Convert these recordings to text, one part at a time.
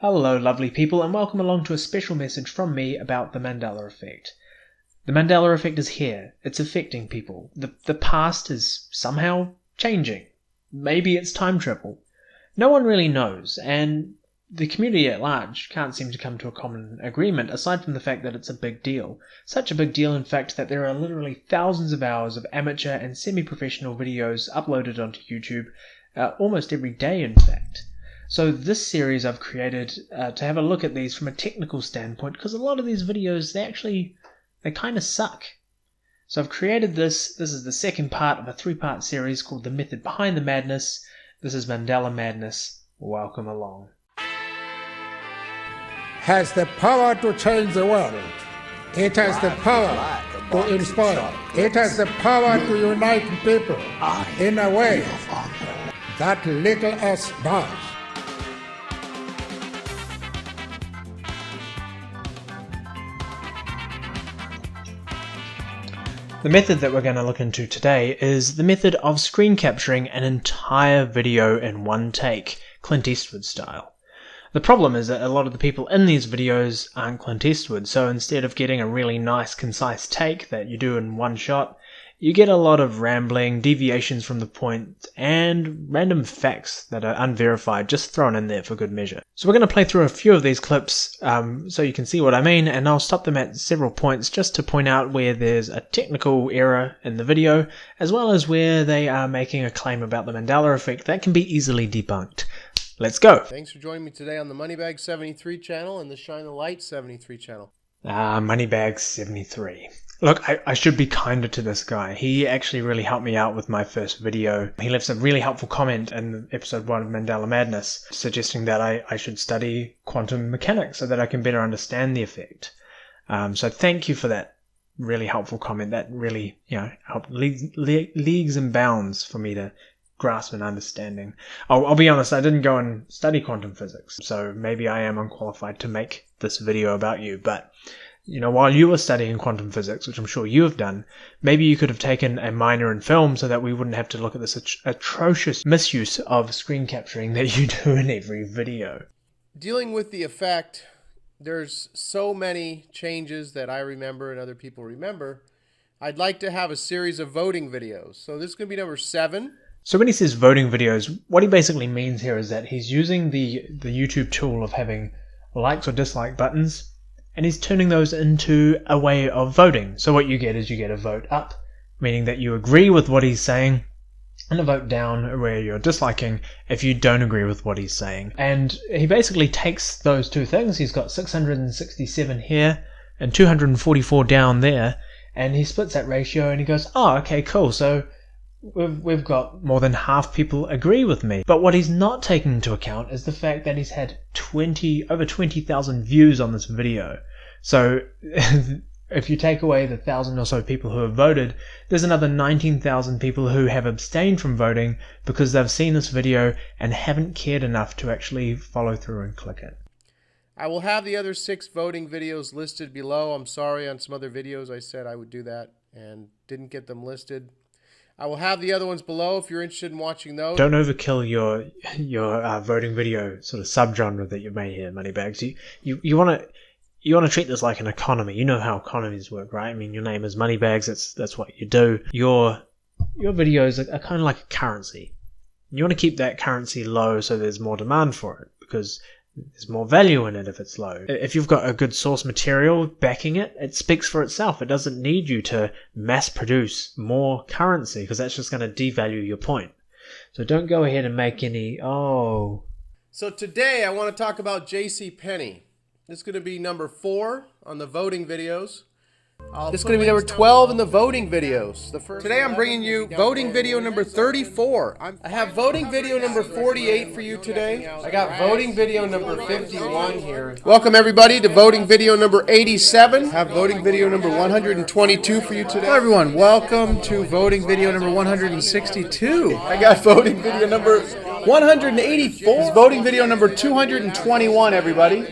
Hello lovely people, and welcome along to a special message from me about the Mandela effect. The Mandela effect is here. It's affecting people. The past is somehow changing. Maybe it's time travel. No one really knows, and the community at large can't seem to come to a common agreement, aside from the fact that it's a big deal. Such a big deal, in fact, that there are literally thousands of hours of amateur and semi-professional videos uploaded onto YouTube almost every day, in fact. So this series I've created to have a look at these from a technical standpoint, because a lot of these videos, they kind of suck. So I've created this. This is the second part of a three-part series called The Method Behind the Madness. This is Mandela Madness. Welcome along. Has the power to change the world. It has the power to inspire. It has the power to unite people in a way that little else does. The method that we're going to look into today is the method of screen capturing an entire video in one take, Clint Eastwood style. The problem is that a lot of the people in these videos aren't Clint Eastwood, so instead of getting a really nice concise take that you do in one shot, you get a lot of rambling, deviations from the point, and random facts that are unverified just thrown in there for good measure. So we're going to play through a few of these clips so you can see what I mean, and I'll stop them at several points just to point out where there's a technical error in the video, as well as where they are making a claim about the Mandela effect that can be easily debunked. Let's go! Thanks for joining me today on the Moneybag 73 channel and the Shine the Light 73 channel. Moneybag 73. Look, I should be kinder to this guy. He actually really helped me out with my first video. He left a really helpful comment in episode 1 of Mandela Madness, suggesting that I should study quantum mechanics so that I can better understand the effect. So thank you for that really helpful comment. That really, helped leagues and bounds for me to grasp an understanding. I'll be honest, I didn't go and study quantum physics, so maybe I am unqualified to make this video about you, but while you were studying quantum physics, which I'm sure you have done, maybe you could have taken a minor in film so that we wouldn't have to look at this atrocious misuse of screen capturing that you do in every video. Dealing with the effect, there's so many changes that I remember and other people remember. I'd like to have a series of voting videos. So this is going to be number 7. So when he says voting videos, what he basically means here is that he's using the YouTube tool of having likes or dislike buttons, and he's turning those into a way of voting. So what you get is you get a vote up, meaning that you agree with what he's saying, and a vote down where you're disliking if you don't agree with what he's saying. And he basically takes those two things. He's got 667 here and 244 down there, and he splits that ratio and he goes, oh, okay, cool. So we've got more than half people agree with me. But what he's not taking into account is the fact that he's had over 20,000 views on this video. So if you take away the 1,000 or so people who have voted, there's another 19,000 people who have abstained from voting because they've seen this video and haven't cared enough to actually follow through and click it. I will have the other 6 voting videos listed below. I'm sorry, on some other videos I said I would do that and didn't get them listed. I will have the other ones below if you're interested in watching those. Don't overkill your voting video sort of subgenre that you've made here, Moneybags. You want to treat this like an economy. You know how economies work, right? I mean, your name is Moneybags. That's what you do. Your videos are kind of like a currency. You want to keep that currency low so there's more demand for it, because there's more value in it if it's low. If you've got a good source material backing it, it speaks for itself. It doesn't need you to mass produce more currency, because that's just going to devalue your point. So don't go ahead and make any, So today I want to talk about JCPenney. This is going to be number 4 on the voting videos. This is going to be number 12 in the voting videos. Today I'm bringing you voting video number 34. I have voting video number 48 for you today. I got voting video number 51 here. Welcome everybody to voting video number 87. I have voting video number 122 for you today. Hello everyone, welcome to voting video number 162. I got voting video number 184. It's voting video number 221, everybody.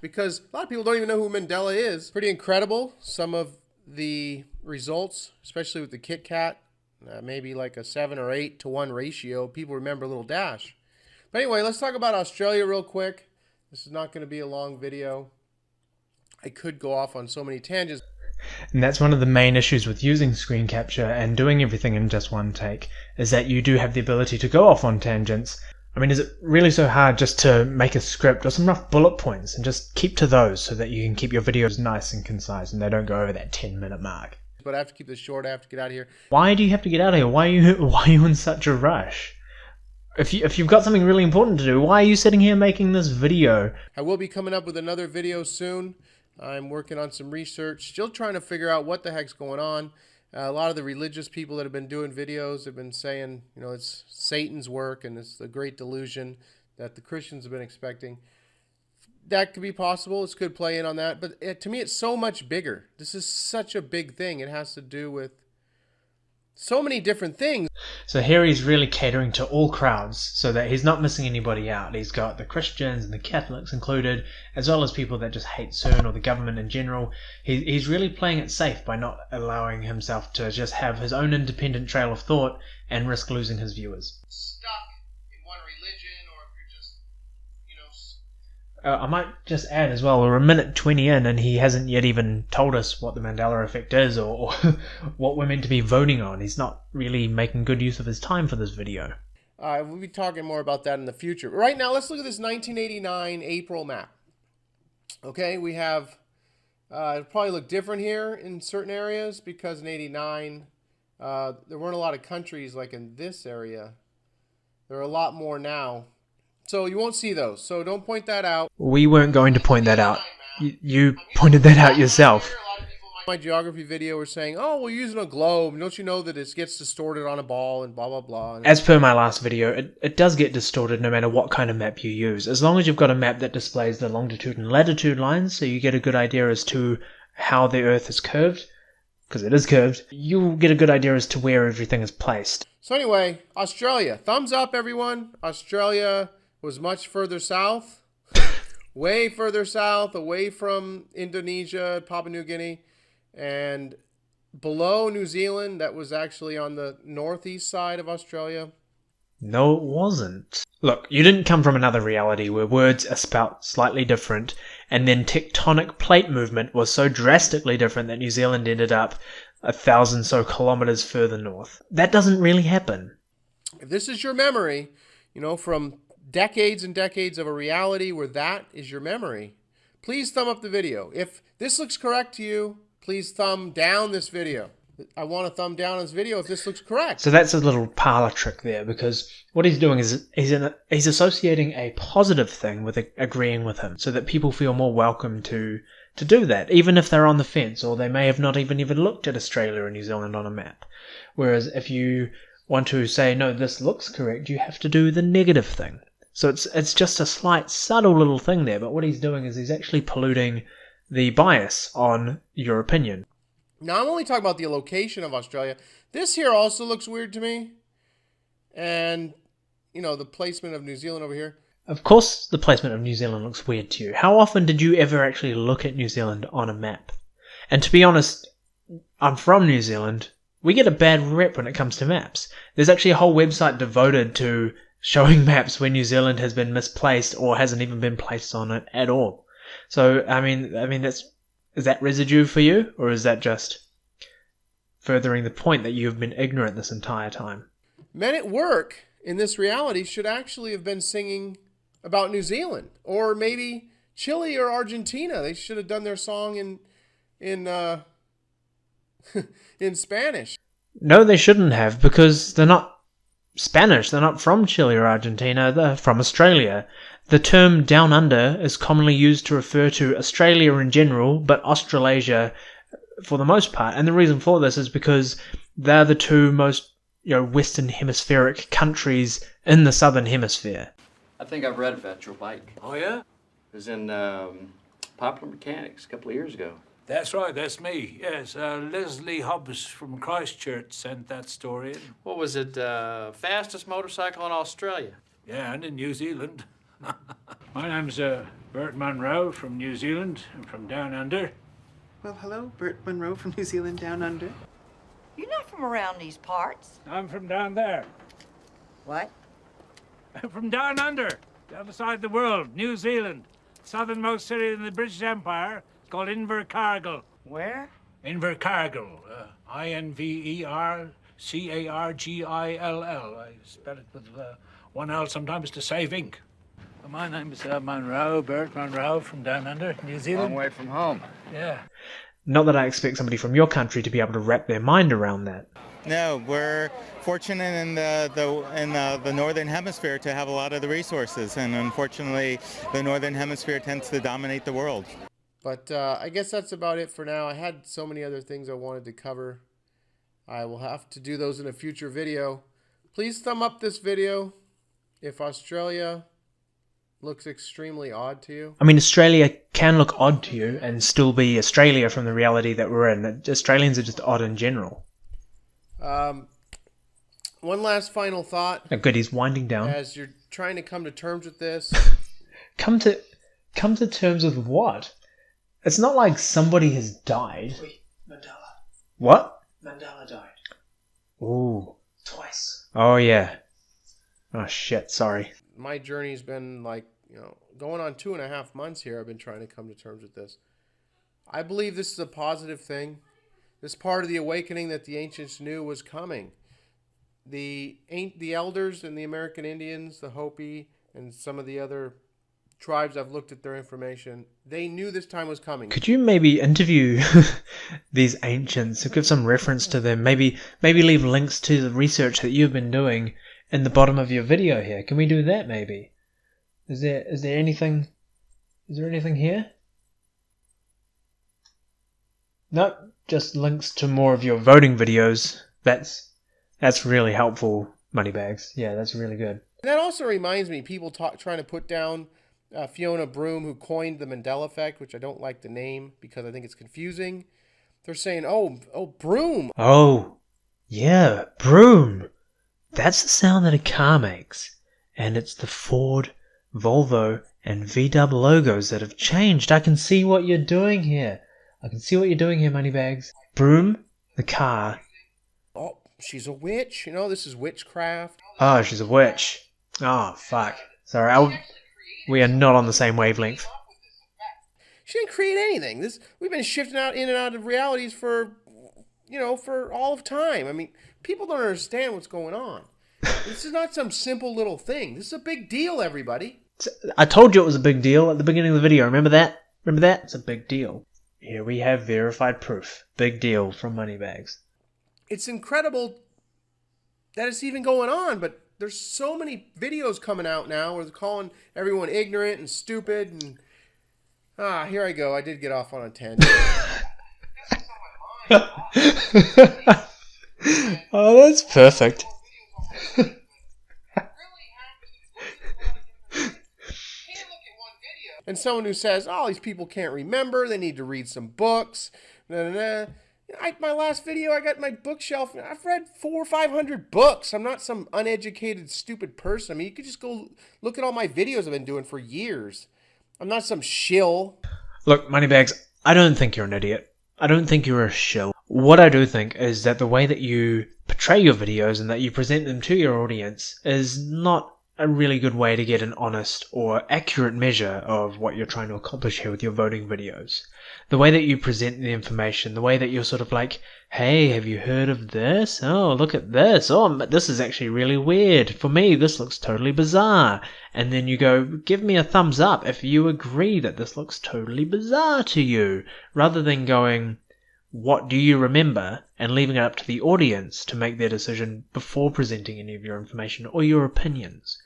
Because a lot of people don't even know who Mandela is. Pretty incredible, some of the results, especially with the Kit Kat. maybe like a 7 or 8 to 1 ratio. People remember Little Dash. But anyway, let's talk about Australia real quick. This is not going to be a long video. I could go off on so many tangents. And that's one of the main issues with using screen capture and doing everything in just one take, is that you do have the ability to go off on tangents. I mean, is it really so hard just to make a script or some rough bullet points and just keep to those so that you can keep your videos nice and concise and they don't go over that 10-minute mark? But I have to keep this short. I have to get out of here. Why do you have to get out of here? Why are you in such a rush? If you've got something really important to do, why are you sitting here making this video? I will be coming up with another video soon. I'm working on some research, still trying to figure out what the heck's going on. A lot of the religious people that have been doing videos have been saying, you know, it's Satan's work and it's the great delusion that the Christians have been expecting. That could be possible. This could play in on that. But to me, it's so much bigger. This is such a big thing. It has to do with so many different things. So here he's really catering to all crowds so that he's not missing anybody out. He's got the Christians and the Catholics included, as well as people that just hate CERN or the government in general. He's really playing it safe by not allowing himself to just have his own independent trail of thought and risk losing his viewers. Stuck in one religion, or if you're just, you know... I might just add as well, we're a minute 20 in and he hasn't yet even told us what the Mandela effect is or what we're meant to be voting on. He's not really making good use of his time for this video. We'll be talking more about that in the future. Right now, let's look at this 1989 April map. Okay, we have, it'll probably look different here in certain areas because in 89, there weren't a lot of countries like in this area. There are a lot more now. So you won't see those. So don't point that out. We weren't going to point that out. You pointed that out yourself. My geography video were saying, oh, we're using a globe. Don't you know that it gets distorted on a ball and blah, blah, blah. As per my last video, it does get distorted no matter what kind of map you use. As long as you've got a map that displays the longitude and latitude lines so you get a good idea as to how the Earth is curved, because it is curved, you'll get a good idea as to where everything is placed. So anyway, Australia. Thumbs up, everyone. Australia was much further south, way further south, away from Indonesia, Papua New Guinea, and below New Zealand. That was actually on the northeast side of Australia. No, it wasn't. Look, you didn't come from another reality where words are spelt slightly different, and then tectonic plate movement was so drastically different that New Zealand ended up 1,000 so kilometers further north. That doesn't really happen. If this is your memory, you know, from decades and decades of a reality where that is your memory, please thumb up the video. If this looks correct to you, please thumb down this video. I want a thumb down on this video if this looks correct. So that's a little parlor trick there, because what he's doing is he's associating a positive thing with agreeing with him, so that people feel more welcome to do that, even if they're on the fence, or they may have not even looked at Australia and New Zealand on a map. Whereas if you want to say, no, this looks correct, you have to do the negative thing. So it's just a slight, subtle little thing there, but what he's doing is he's actually polluting the bias on your opinion. Now, I'm only talking about the location of Australia. This here also looks weird to me. And, you know, the placement of New Zealand over here. Of course the placement of New Zealand looks weird to you. How often did you ever actually look at New Zealand on a map? And to be honest, I'm from New Zealand. We get a bad rep when it comes to maps. There's actually a whole website devoted to showing maps where New Zealand has been misplaced or hasn't even been placed on it at all. So, I mean, is that residue for you, or is that just furthering the point that you've been ignorant this entire time? Men at work in this reality should actually have been singing about New Zealand, or maybe Chile or Argentina. They should have done their song in in Spanish. No, they shouldn't have, because they're not Spanish. They're not from Chile or Argentina. They're from Australia. The term down under is commonly used to refer to Australia in general, but Australasia for the most part. And the reason for this is because they're the two most, Western hemispheric countries in the Southern Hemisphere. I think I've read about your bike. Oh, yeah? It was in Popular Mechanics a couple of years ago. That's right, that's me. Yes, Leslie Hobbs from Christchurch sent that story in. What was it, fastest motorcycle in Australia? Yeah, and in New Zealand. My name's Bert Munro from New Zealand. I'm from down under. Well, hello, Bert Munro from New Zealand Down Under. You're not from around these parts. I'm from down there. What? I'm from down under, the other side of the world, New Zealand. Southernmost city in the British Empire. It's called Invercargill. Where? Invercargill. Invercargill. I spell it with one L sometimes to save ink. My name is Monroe, Bert Monroe from down under, New Zealand. Long way from home. Yeah. Not that I expect somebody from your country to be able to wrap their mind around that. No, we're fortunate in the Northern Hemisphere to have a lot of the resources, and unfortunately the Northern Hemisphere tends to dominate the world. But I guess that's about it for now. I had so many other things I wanted to cover. I will have to do those in a future video. Please thumb up this video if Australia looks extremely odd to you. I mean, Australia can look odd to you and still be Australia from the reality that we're in. Australians are just odd in general. One last final thought. Oh, good, he's winding down. As you're trying to come to terms with this. Come to terms with what? It's not like somebody has died. Wait, Mandela. What? Mandela died. Ooh. Twice. Oh, yeah. Oh, shit, sorry. My journey's been like, going on 2.5 months here. I've been trying to come to terms with this. I believe this is a positive thing. This part of the awakening that the ancients knew was coming. The elders and the American Indians, the Hopi, and some of the other tribes, I've looked at their information. They knew this time was coming. Could you maybe interview these ancients, give some reference to them, maybe leave links to the research that you've been doing in the bottom of your video here? Can we do that maybe? Is there anything here? Nope, just links to more of your voting videos. That's really helpful, Moneybags. Yeah, that's really good. And that also reminds me, people trying to put down Fiona Broome, who coined the Mandela effect, which I don't like the name because I think it's confusing. They're saying, oh, Broome. Oh, yeah, Broome. That's the sound that a car makes. And it's the Ford, Volvo, and VW logos that have changed. I can see what you're doing here. Moneybags. Broome, the car. Oh, she's a witch. This is witchcraft. Oh, she's a witch. Oh, fuck. Sorry, we are not on the same wavelength. She didn't create anything. We've been shifting in and out of realities for all of time. I mean, people don't understand what's going on. This is not some simple little thing. This is a big deal, everybody. I told you it was a big deal at the beginning of the video. Remember that? It's a big deal. Here we have verified proof. Big deal from Moneybags. It's incredible that it's even going on, but there's so many videos coming out now where they're calling everyone ignorant and stupid. And here I go. I did get off on a tangent. Oh, that's perfect. And someone who says, oh, these people can't remember, they need to read some books. My last video, I got my bookshelf. I've read 400 or 500 books. I'm not some uneducated, stupid person. I mean, you could just go look at all my videos I've been doing for years. I'm not some shill. Look, Moneybags, I don't think you're an idiot. I don't think you're a shill. What I do think is that the way that you portray your videos and that you present them to your audience is not a really good way to get an honest or accurate measure of what you're trying to accomplish here with your voting videos. The way that you present the information, the way that you're sort of like, hey, have you heard of this? Oh, look at this. Oh, this is actually really weird. For me, this looks totally bizarre. And then you go, give me a thumbs up if you agree that this looks totally bizarre to you, rather than going, what do you remember, and leaving it up to the audience to make their decision before presenting any of your information or your opinions.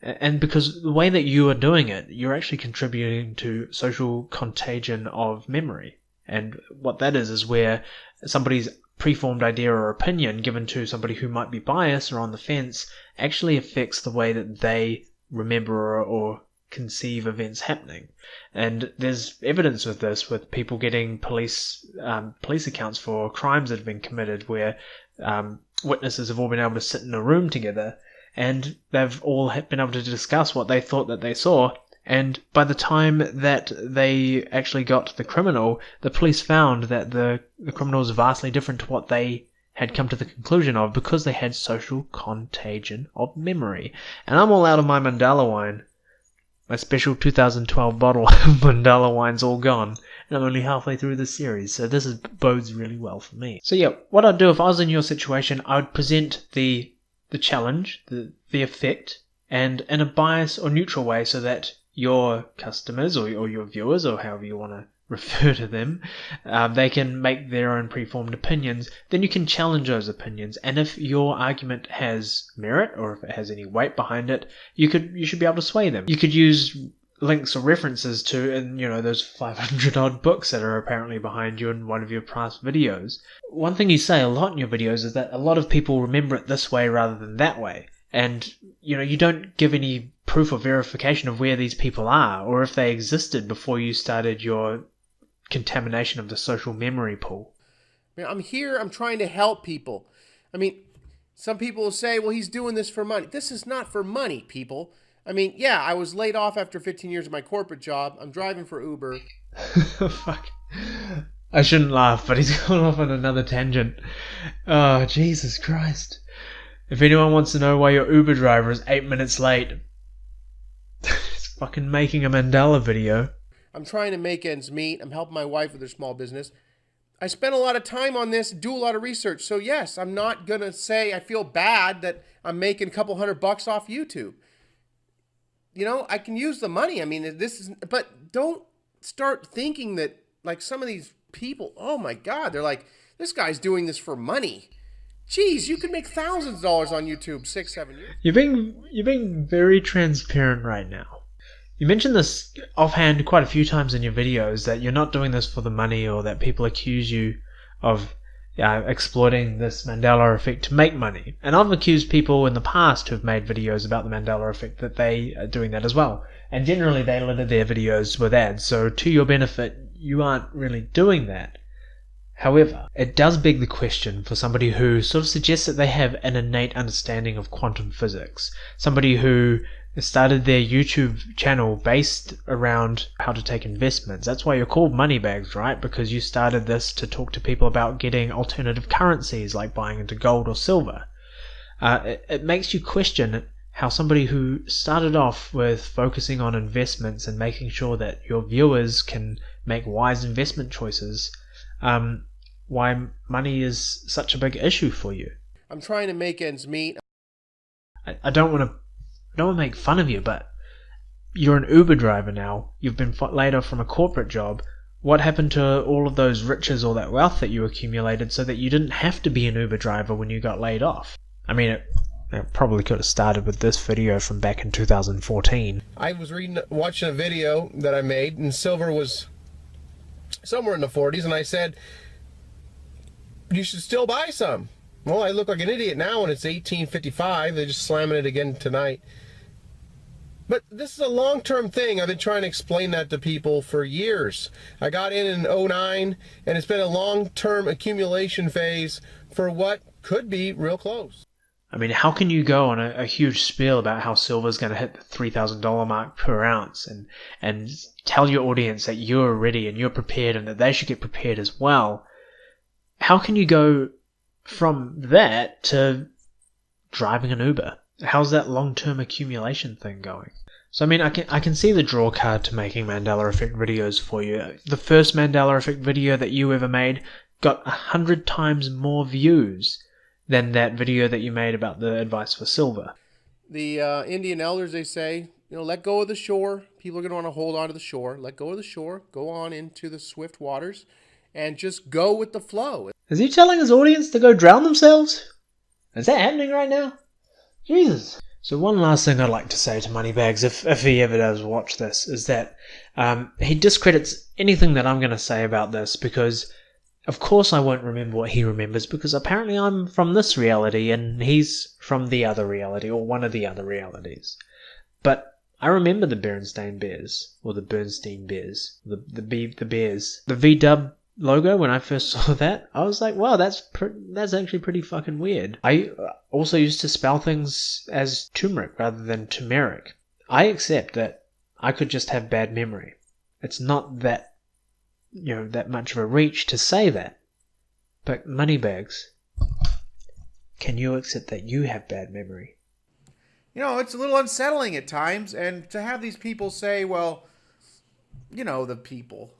And because the way that you are doing it, you're actually contributing to social contagion of memory. And what that is where somebody's preformed idea or opinion given to somebody who might be biased or on the fence actually affects the way that they remember or conceive events happening. And there's evidence of this with people getting police accounts for crimes that have been committed where witnesses have all been able to sit in a room together and they've all been able to discuss what they thought that they saw, and by the time that they actually got to the criminal, the police found that the criminal was vastly different to what they had come to the conclusion of because they had social contagion of memory. And I'm all out of my Mandela wine. My special 2012 bottle of Mandela wine's all gone, and I'm only halfway through the series, so this bodes really well for me. So yeah, what I'd do if I was in your situation, I would present the challenge, the effect, and in a bias or neutral way so that your customers or your viewers, or however you want to refer to them, they can make their own preformed opinions. Then you can challenge those opinions, and if your argument has merit or if it has any weight behind it, you should be able to sway them. You could use links or references to, and those 500 odd books that are apparently behind you in one of your past videos. One thing you say a lot in your videos is that a lot of people remember it this way rather than that way, and you don't give any proof or verification of where these people are or if they existed before you started your contamination of the social memory pool. I'm here, I'm trying to help people. I mean, some people will say, well, he's doing this for money. This is not for money, people. I mean, yeah, I was laid off after 15 years of my corporate job. I'm driving for Uber. Fuck. I shouldn't laugh, but he's gone off on another tangent. Oh, Jesus Christ. If anyone wants to know why your Uber driver is 8 minutes late, he's fucking making a Mandela video. I'm trying to make ends meet. I'm helping my wife with her small business. I spent a lot of time on this, do a lot of research. So yes, I'm not going to say I feel bad that I'm making a couple $100 off YouTube. I can use the money. I mean, but don't start thinking that like some of these people, oh my God, they're like, this guy's doing this for money. Jeez, you could make thousands of dollars on YouTube 6-7 years. You're being very transparent right now. You mentioned this offhand quite a few times in your videos, that you're not doing this for the money, or that people accuse you of exploiting this Mandela effect to make money. And I've accused people in the past who've made videos about the Mandela effect that they are doing that as well. And generally they litter their videos with ads, so to your benefit, you aren't really doing that. However, it does beg the question for somebody who sort of suggests that they have an innate understanding of quantum physics. Somebody who started their YouTube channel based around how to take investments. That's why you're called Moneybags, right? Because you started this to talk to people about getting alternative currencies, like buying into gold or silver. It makes you question how somebody who started off with focusing on investments and making sure that your viewers can make wise investment choices, why money is such a big issue for you. I'm trying to make ends meet. I don't want to make fun of you, but you're an Uber driver now. You've been laid off from a corporate job. What happened to all of those riches, all that wealth that you accumulated so that you didn't have to be an Uber driver when you got laid off? I mean, it probably could have started with this video from back in 2014. I was watching a video that I made, and silver was somewhere in the 40s, and I said, you should still buy some. Well, I look like an idiot now when it's $18.55. They're just slamming it again tonight. But this is a long-term thing. I've been trying to explain that to people for years. I got in 09, and it's been a long-term accumulation phase for what could be real close. I mean, how can you go on a huge spiel about how silver's going to hit the $3,000 mark per ounce and tell your audience that you're ready and you're prepared and that they should get prepared as well? How can you go from that to driving an Uber? How's that long-term accumulation thing going? So I mean, I can see the draw card to making Mandela Effect videos for you. The first Mandela Effect video that you ever made got 100 times more views than that video that you made about the advice for silver. The Indian elders, they say, let go of the shore. People are going to want to hold on to the shore. Let go of the shore. Go on into the swift waters and just go with the flow. Is he telling his audience to go drown themselves? Is that happening right now? Jesus. So one last thing I'd like to say to Moneybags, if he ever does watch this, is that he discredits anything that I'm going to say about this, because of course I won't remember what he remembers, because apparently I'm from this reality and he's from the other reality, or one of the other realities. But I remember the Berenstain Bears, or the Bernstein Bears, the Bears, the VW logo. When I first saw that, I was like, wow, that's actually pretty fucking weird. I also used to spell things as turmeric rather than turmeric. I accept that I could just have bad memory. It's not that, that much of a reach to say that. But Moneybags, can you accept that you have bad memory? You know, it's a little unsettling at times, and to have these people say, well, you know, the people.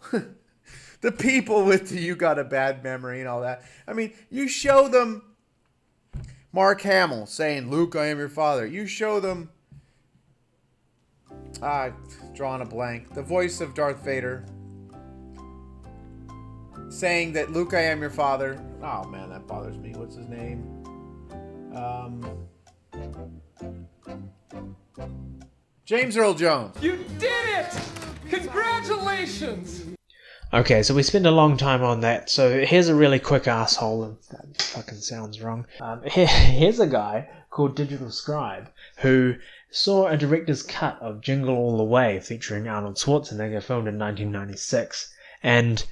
The people with the you got a bad memory and all that. I mean, you show them Mark Hamill saying, Luke, I am your father. You show them, I've drawn a blank, the voice of Darth Vader saying that, Luke, I am your father. Oh, man, that bothers me. What's his name? James Earl Jones. You did it! Congratulations! Okay, so we spend a long time on that, so here's a really quick asshole, and that fucking sounds wrong. Here's a guy called Digital Scribe, who saw a director's cut of Jingle All the Way featuring Arnold Schwarzenegger, filmed in 1996, and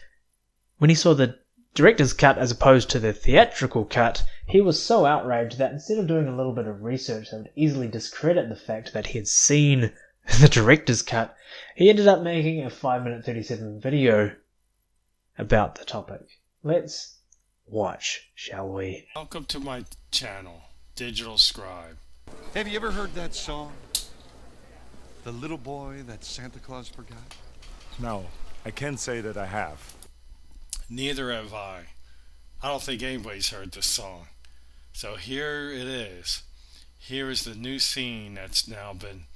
when he saw the director's cut as opposed to the theatrical cut, he was so outraged that instead of doing a little bit of research that would easily discredit the fact that he had seen the director's cut, he ended up making a 5-minute 37 video about the topic. Let's watch, shall we? Welcome to my channel, Digital Scribe. Have you ever heard that song? The little boy that Santa Claus forgot? No, I can say that I have. Neither have I. I don't think anybody's heard this song. So here it is. Here is the new scene that's now been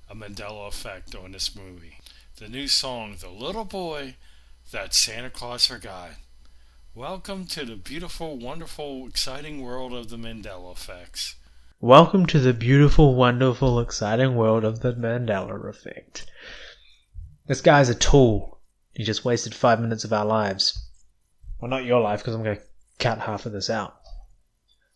a Mandela effect on this movie. The new song, The Little Boy That Santa Claus Forgot. Welcome to the beautiful, wonderful, exciting world of the Mandela effects. Welcome to the beautiful, wonderful, exciting world of the Mandela effect. This guy's a tool. He just wasted 5 minutes of our lives. Well, not your life, because I'm going to cut half of this out.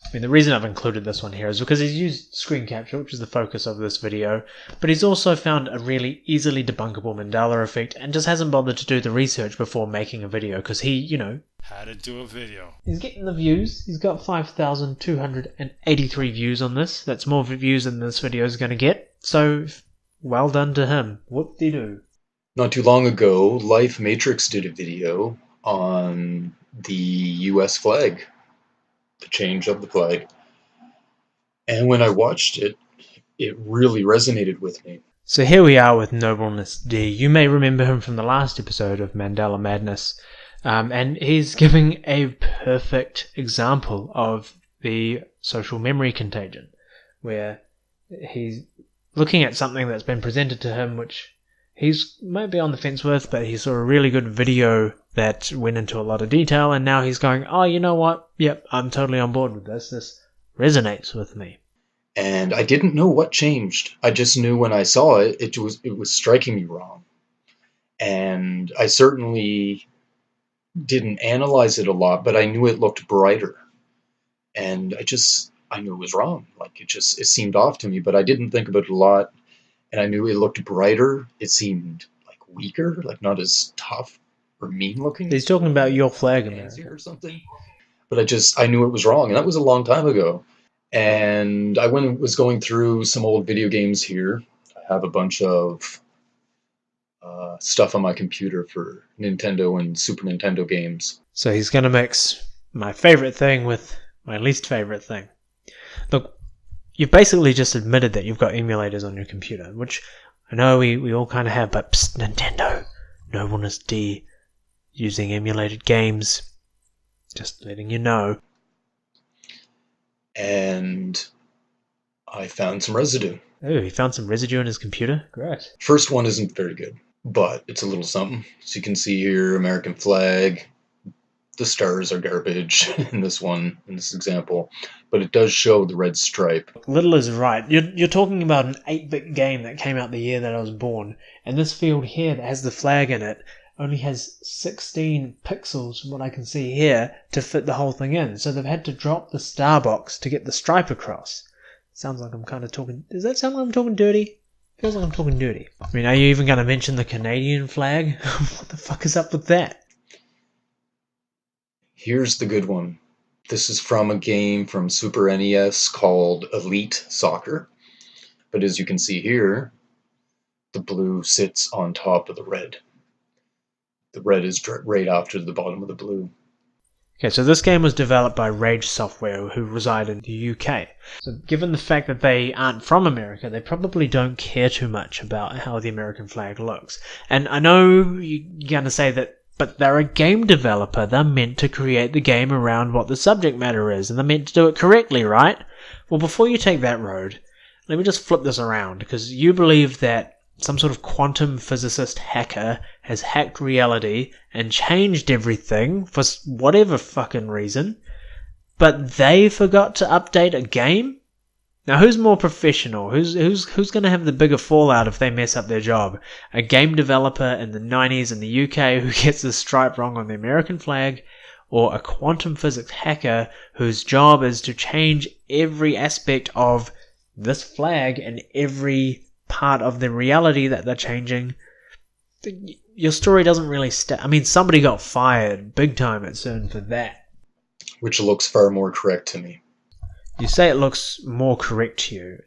I mean, the reason I've included this one here is because he's used screen capture, which is the focus of this video, but he's also found a really easily debunkable Mandela effect and just hasn't bothered to do the research before making a video, because he, you know, How to do a video. he's getting the views. He's got 5,283 views on this. That's more views than this video is going to get. So, well done to him. Whoop-de-doo. Not too long ago, Life Matrix did a video on the US flag, the change of the flag. And when I watched it, it really resonated with me. So here we are with NoblenessDee. You may remember him from the last episode of Mandela Madness. And he's giving a perfect example of the social memory contagion, where he's looking at something that's been presented to him, which he's might be on the fence with, but he saw a really good video that went into a lot of detail, and now he's going, oh, you know what? Yep, I'm totally on board with this. This resonates with me. And I didn't know what changed. I just knew when I saw it, it was striking me wrong. And I certainly didn't analyze it a lot, but I knew it looked brighter. And I knew it was wrong. Like, it seemed off to me, but I didn't think about it a lot. And I knew it looked brighter. It seemed like weaker, like not as tough or mean looking. He's talking about your flag, America, or something. But I knew it was wrong, and that was a long time ago. And I was going through some old video games here. I have a bunch of stuff on my computer for Nintendo and Super Nintendo games. So he's going to mix my favorite thing with my least favorite thing. Look, you've basically just admitted that you've got emulators on your computer, which I know we all kind of have, but psst, Nintendo, NoblenessDee, using emulated games, just letting you know. And I found some residue. Oh, he found some residue on his computer? Great. First one isn't very good, but it's a little something. So you can see here, American flag. The stars are garbage in this example, but it does show the red stripe. Little is right. You're talking about an 8-bit game that came out the year that I was born, and this field here that has the flag in it only has 16 pixels from what I can see here to fit the whole thing in. So they've had to drop the star box to get the stripe across. Sounds like I'm kind of talking... Does that sound like I'm talking dirty? Feels like I'm talking dirty. I mean, are you even going to mention the Canadian flag? What the fuck is up with that? Here's the good one. This is from a game from Super NES called Elite Soccer. But as you can see here, the blue sits on top of the red. The red is right after the bottom of the blue. Okay, so this game was developed by Rage Software, who reside in the UK. So given the fact that they aren't from America, they probably don't care too much about how the American flag looks. And I know you're going to say that, but they're a game developer. They're meant to create the game around what the subject matter is, and they're meant to do it correctly, right? Well, before you take that road, let me just flip this around, because you believe that some sort of quantum physicist hacker has hacked reality and changed everything for whatever fucking reason, but they forgot to update a game? Now, who's more professional? Who's going to have the bigger fallout if they mess up their job? A game developer in the 90s in the UK who gets the stripe wrong on the American flag, or a quantum physics hacker whose job is to change every aspect of this flag and every part of the reality that they're changing? Your story doesn't really I mean, somebody got fired big time at CERN for that. Which looks far more correct to me. You say it looks more correct to you.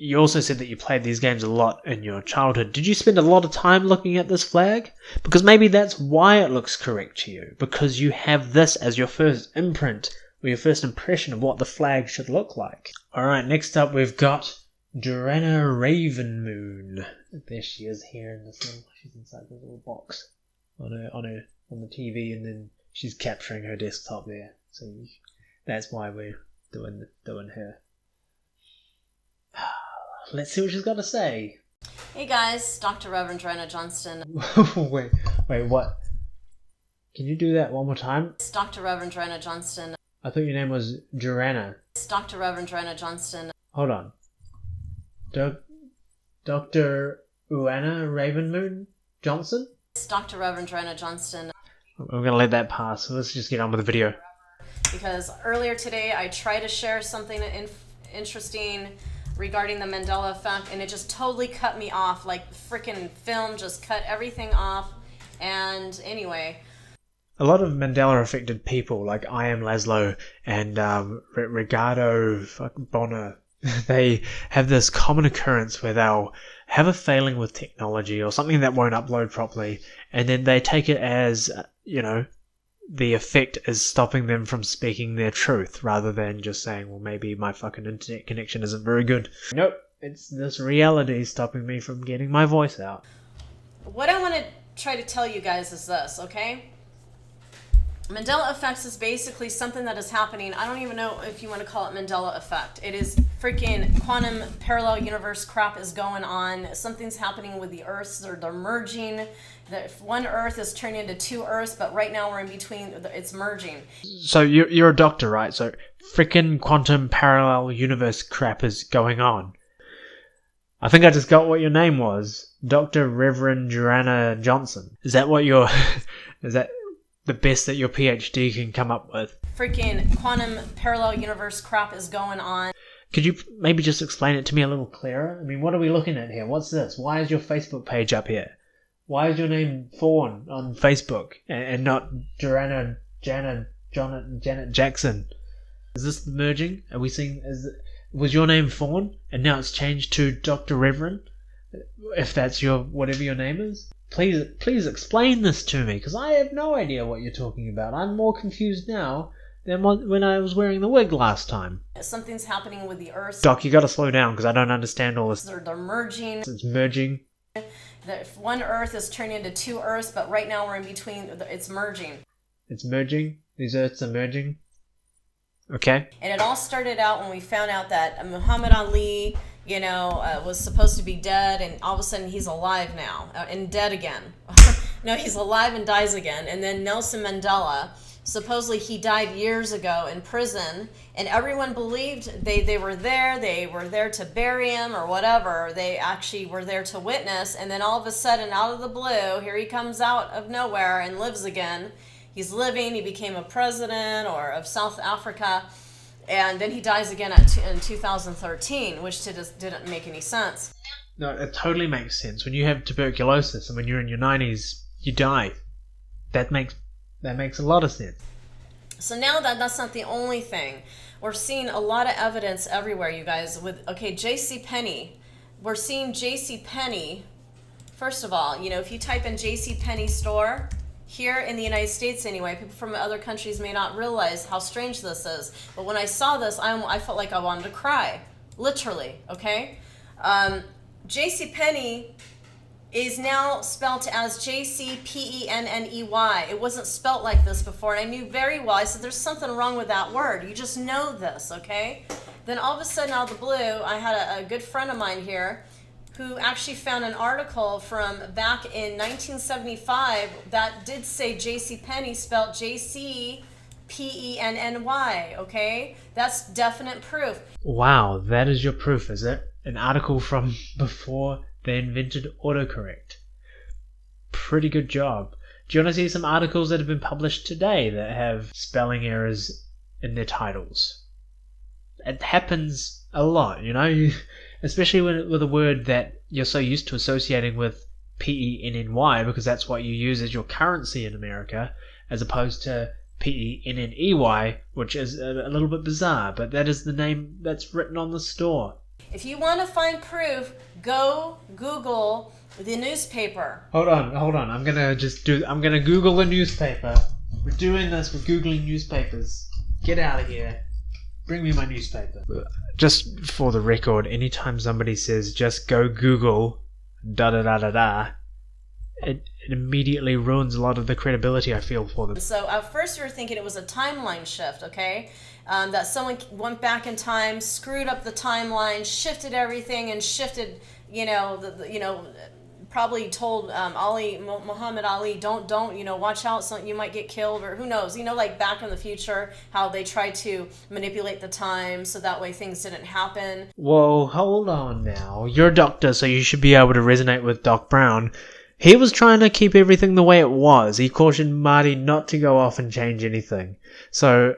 You also said that you played these games a lot in your childhood. Did you spend a lot of time looking at this flag? Because maybe that's why it looks correct to you. Because you have this as your first imprint, or your first impression of what the flag should look like. Alright, next up we've got Duranna Ravenmoon. There she is here in this little, she's inside this little box on the TV, and then she's capturing her desktop there. So that's why we're doing her. Let's see what she's got to say. Hey guys, Dr. Reverend Duranna Johnston. wait, what? Can you do that one more time? It's Dr. Reverend Duranna Johnston. I thought your name was Duranna. It's Dr. Reverend Duranna Johnston. Hold on. Dr. Duranna Ravenmoon Johnson? It's Dr. Reverend Duranna Johnston. I'm going to let that pass, so let's just get on with the video. Because earlier today I tried to share something interesting regarding the Mandela effect, and it just totally cut me off. Like, the freaking film just cut everything off. And anyway, a lot of Mandela affected people, like I Am Laszlo and Ricardo Bonner, they have this common occurrence where they'll have a failing with technology or something that won't upload properly, and then they take it as, the effect is stopping them from speaking their truth, rather than just saying, well, maybe my fucking internet connection isn't very good. Nope, it's this reality stopping me from getting my voice out. What I want to try to tell you guys is this, okay? Mandela effects is basically something that is happening. I don't even know if you want to call it Mandela effect. It is freaking quantum parallel universe crap is going on. Something's happening with the Earths. They're merging. One Earth is turning into two Earths, but right now we're in between. It's merging. So you're a doctor, right? So freaking quantum parallel universe crap is going on. I think I just got what your name was. Dr. Reverend Duranna Johnson. Is that what your... is that the best that your PhD can come up with? Freaking quantum parallel universe crap is going on. Could you maybe just explain it to me a little clearer? I mean, what are we looking at here? What's this? Why is your Facebook page up here? Why is your name Fawn on Facebook and not Duranna, Janet Jackson? Is this the merging? Are we seeing... Was your name Fawn and now it's changed to Dr. Reverend? If that's your... whatever your name is? Please explain this to me, because I have no idea what you're talking about. I'm more confused now than when I was wearing the wig last time. Something's happening with the Earth. Doc, you gotta slow down, because I don't understand all this. They're merging. It's merging. One Earth is turning into two Earths, but right now we're in between. It's merging. It's merging? These Earths are merging? Okay. And it all started out when we found out that Muhammad Ali... was supposed to be dead, and all of a sudden he's alive now, and dead again. No, he's alive and dies again. And then Nelson Mandela, supposedly he died years ago in prison, and everyone believed they were there to bury him or whatever. They actually were there to witness, and then all of a sudden, out of the blue, here he comes out of nowhere and lives again. He's living, he became a president of South Africa. And then he dies again in 2013, which didn't make any sense. No, it totally makes sense. When you have tuberculosis and when you're in your 90s, you die. That makes a lot of sense. So now that's not the only thing. We're seeing a lot of evidence everywhere, you guys. JCPenney. We're seeing JCPenney. First of all, if you type in JCPenney store, Here in the United States anyway. People from other countries may not realize how strange this is. But when I saw this, I felt like I wanted to cry. Literally, okay? JCPenney is now spelt as JCPENNEY. It wasn't spelt like this before, and I knew very well. I said, there's something wrong with that word. You just know this, okay? Then all of a sudden, out of the blue, I had a good friend of mine here who actually found an article from back in 1975 that did say JCPenney spelled JCPENNY, okay? That's definite proof. Wow, that is your proof, is it? An article from before they invented autocorrect. Pretty good job. Do you want to see some articles that have been published today that have spelling errors in their titles? It happens a lot, you know, especially with a word that you're so used to associating with PENNY, because that's what you use as your currency in America, as opposed to PENNEY, which is a little bit bizarre, but that is the name that's written on the store. If you want to find proof, go Google the newspaper. Hold on. I'm gonna Google the newspaper. We're doing this. We're Googling newspapers. Get out of here. Bring me my newspaper. Just for the record, anytime somebody says just go Google it immediately ruins a lot of the credibility I feel for them. So at first we were thinking it was a timeline shift, okay? That someone went back in time, screwed up the timeline, shifted everything, and shifted, probably told Muhammad Ali, don't, watch out, so you might get killed, or who knows, like back in the future, how they tried to manipulate the time so that way things didn't happen. Whoa, hold on now. You're a doctor, so you should be able to resonate with Doc Brown. He was trying to keep everything the way it was. He cautioned Marty not to go off and change anything. So,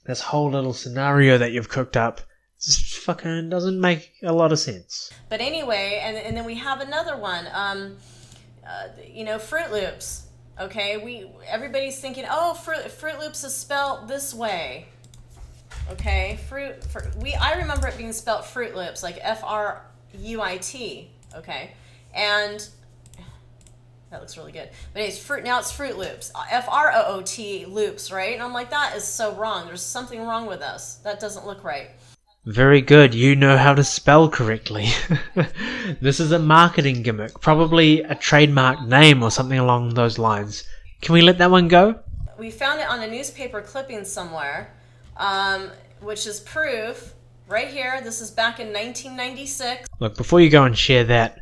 this whole little scenario that you've cooked up just fucking doesn't make a lot of sense. But anyway, and then we have another one, Fruit Loops. Okay, everybody's thinking, oh, Fruit Loops is spelled this way. Okay, I remember it being spelled Fruit Loops, like Fruit. Okay, and that looks really good. But now it's Fruit Loops. FROOT loops, right? And I'm like, that is so wrong. There's something wrong with this. That doesn't look right. Very good. You know how to spell correctly. This is a marketing gimmick. Probably a trademark name or something along those lines. Can we let that one go? We found it on a newspaper clipping somewhere, which is proof. Right here. This is back in 1996. Look, before you go and share that,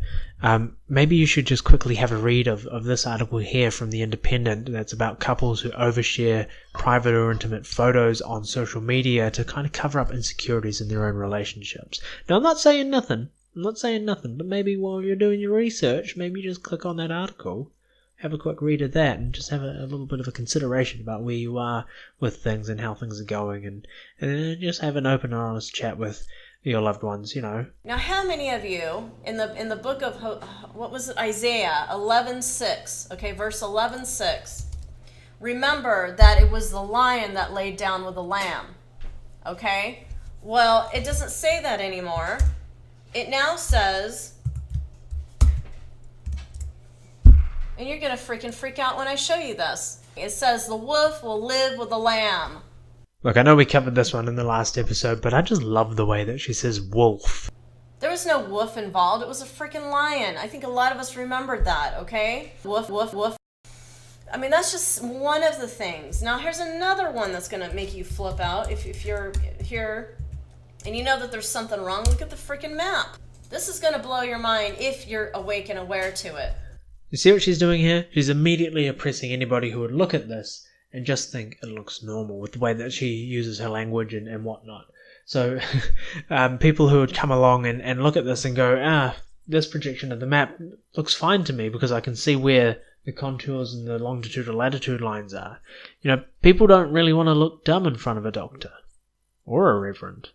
maybe you should just quickly have a read of this article here from The Independent that's about couples who overshare private or intimate photos on social media to kind of cover up insecurities in their own relationships. Now, I'm not saying nothing, but maybe while you're doing your research, maybe just click on that article, have a quick read of that, and just have a little bit of a consideration about where you are with things and how things are going, and just have an open and honest chat with your loved ones, Now, how many of you in the book of what was it, Isaiah 11:6, okay, verse 11:6, remember that it was the lion that laid down with the lamb, okay? Well, it doesn't say that anymore. It now says, and you're gonna freaking freak out when I show you this. It says the wolf will live with the lamb. Look, I know we covered this one in the last episode, but I just love the way that she says wolf. There was no wolf involved. It was a freaking lion. I think a lot of us remembered that, okay? Woof, woof, woof. I mean, that's just one of the things. Now, here's another one that's going to make you flip out if you're here and you know that there's something wrong. Look at the freaking map. This is going to blow your mind if you're awake and aware to it. You see what she's doing here? She's immediately oppressing anybody who would look at this and just think it looks normal with the way that she uses her language and whatnot. So people who would come along and look at this and go, this projection of the map looks fine to me because I can see where the contours and the longitude and latitude lines are. People don't really want to look dumb in front of a doctor or a reverend.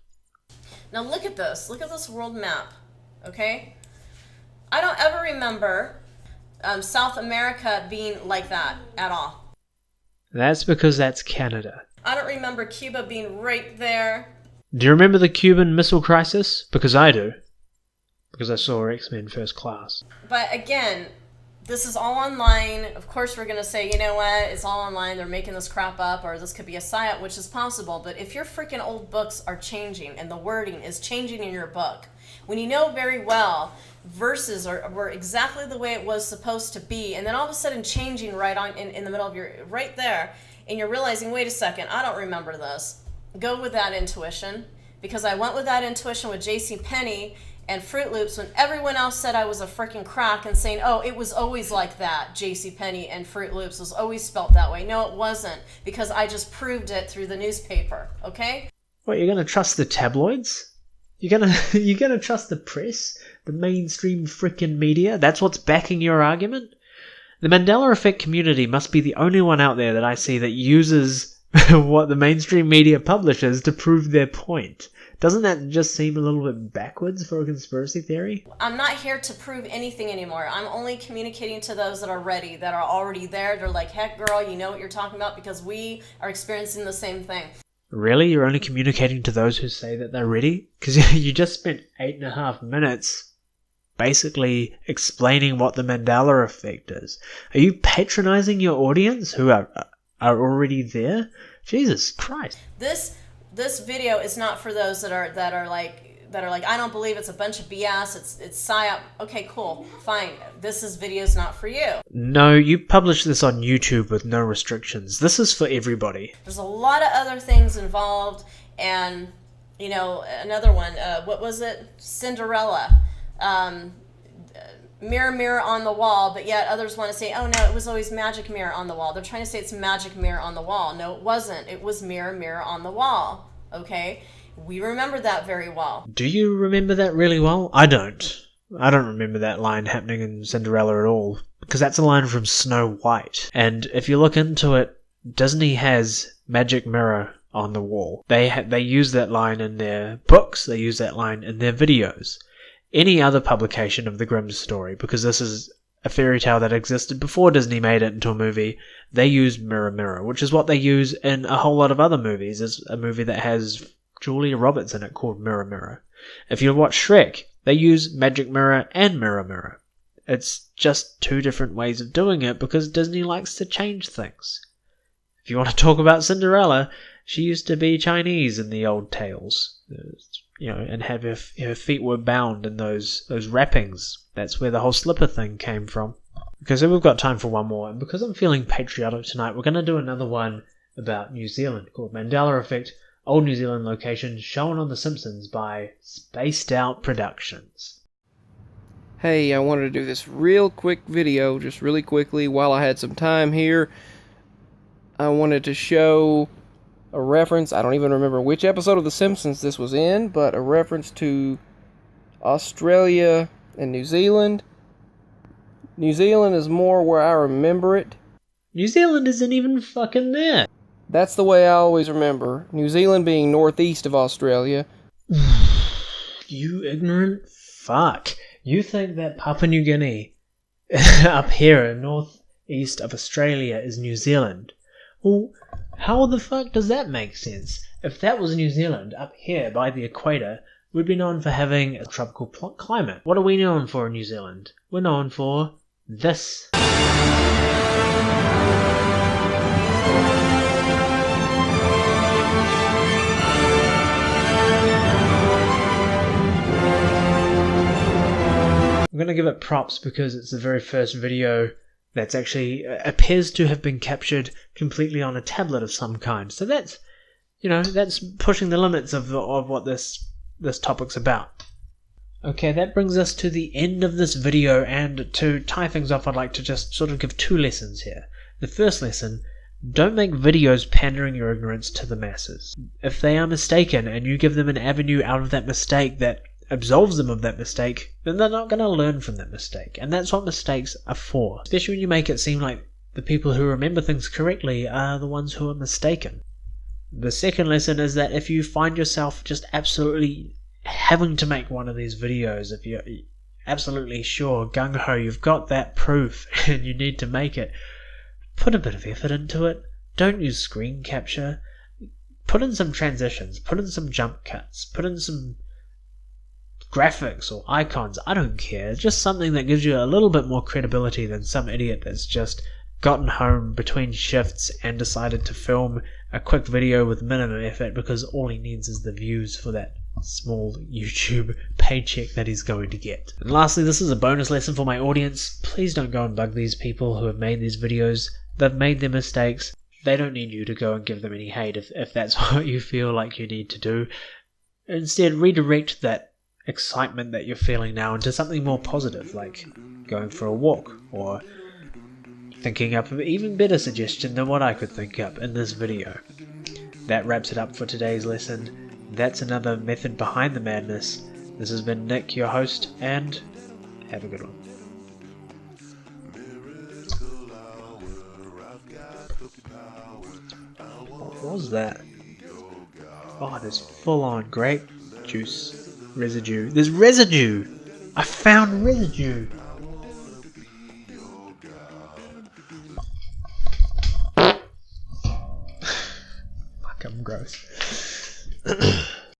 Now look at this. Look at this world map, okay? I don't ever remember South America being like that at all. That's because that's Canada. I don't remember Cuba being right there. Do you remember the Cuban Missile Crisis? Because I do. Because I saw X-Men First Class. But again, this is all online. Of course, we're going to say, you know what, it's all online. They're making this crap up, or this could be a psyop, which is possible. But if your freaking old books are changing and the wording is changing in your book, when you know very well verses were exactly the way it was supposed to be, and then all of a sudden changing right on in the middle of your, right there, and you're realizing, wait a second, I don't remember this. Go with that intuition, because I went with that intuition with JCPenney and Fruit Loops when everyone else said I was a freaking crack and saying, oh, it was always like that. JCPenney and Fruit Loops was always spelt that way. No, it wasn't, because I just proved it through the newspaper, okay? What, you're gonna trust the tabloids? You're gonna trust the press? The mainstream frickin' media? That's what's backing your argument? The Mandela Effect community must be the only one out there that I see that uses what the mainstream media publishes to prove their point. Doesn't that just seem a little bit backwards for a conspiracy theory? I'm not here to prove anything anymore. I'm only communicating to those that are ready, that are already there. They're like, heck, girl, you know what you're talking about, because we are experiencing the same thing. Really? You're only communicating to those who say that they're ready? Because you just spent 8.5 minutes basically explaining what the Mandela Effect is. Are you patronizing your audience who are already there? Jesus Christ. This video is not for those that are like, I don't believe, it's a bunch of BS, it's psyop. Okay, cool, fine. This video's not for you. No, you publish this on YouTube with no restrictions. This is for everybody. There's a lot of other things involved, and you know, another one, what was it? Cinderella. Mirror, mirror on the wall, but yet others want to say, oh no, it was always magic mirror on the wall. They're trying to say it's magic mirror on the wall. No, it wasn't. It was mirror, mirror on the wall. Okay? We remember that very well. Do you remember that really well? I don't. I don't remember that line happening in Cinderella at all, because that's a line from Snow White. And if you look into it, Disney has magic mirror on the wall. They use that line in their books. They use that line in their videos. Any other publication of the Grimm story, because this is a fairy tale that existed before Disney made it into a movie, they use mirror, mirror, which is what they use in a whole lot of other movies. There's a movie that has Julia Roberts in it called Mirror, Mirror. If you watch Shrek, they use magic mirror and mirror, mirror. It's just two different ways of doing it because Disney likes to change things. If you want to talk about Cinderella, she used to be Chinese in the old tales. You know, and have her feet were bound in those wrappings. That's where the whole slipper thing came from. Okay, so we've got time for one more, and because I'm feeling patriotic tonight, we're going to do another one about New Zealand called Mandela Effect, Old New Zealand Location, shown on The Simpsons by Spaced Out Productions. Hey, I wanted to do this real quick video, just really quickly, while I had some time here. I wanted to show a reference, I don't even remember which episode of The Simpsons this was in, but a reference to Australia and New Zealand. New Zealand is more where I remember it. New Zealand isn't even fucking there. That's the way I always remember. New Zealand being northeast of Australia. You ignorant fuck. You think that Papua New Guinea up here northeast of Australia is New Zealand? Well, how the fuck does that make sense? If that was New Zealand up here by the equator, we'd be known for having a tropical climate. What are we known for in New Zealand? We're known for this. I'm going to give it props because it's the very first video that's actually appears to have been captured completely on a tablet of some kind. So that's, you know, that's pushing the limits of what this topic's about. Okay, that brings us to the end of this video, and to tie things off, I'd like to just sort of give two lessons here. The first lesson, don't make videos pandering your ignorance to the masses. If they are mistaken and you give them an avenue out of that mistake that absolves them of that mistake, then they're not going to learn from that mistake. And that's what mistakes are for. Especially when you make it seem like the people who remember things correctly are the ones who are mistaken. The second lesson is that if you find yourself just absolutely having to make one of these videos, if you're absolutely sure, gung-ho, you've got that proof and you need to make it, put a bit of effort into it. Don't use screen capture. Put in some transitions, put in some jump cuts, put in some graphics or icons, I don't care. Just something that gives you a little bit more credibility than some idiot that's just gotten home between shifts and decided to film a quick video with minimum effort because all he needs is the views for that small YouTube paycheck that he's going to get. And lastly, this is a bonus lesson for my audience. Please don't go and bug these people who have made these videos. They've made their mistakes. They don't need you to go and give them any hate if that's what you feel like you need to do. Instead, redirect that excitement that you're feeling now into something more positive, like going for a walk, or thinking up of an even better suggestion than what I could think up in this video. That wraps it up for today's lesson. That's another method behind the madness. This has been Nick, your host, and have a good one. What was that? Oh, there's full-on grape juice residue. There's residue! I found residue! Fuck, I'm gross.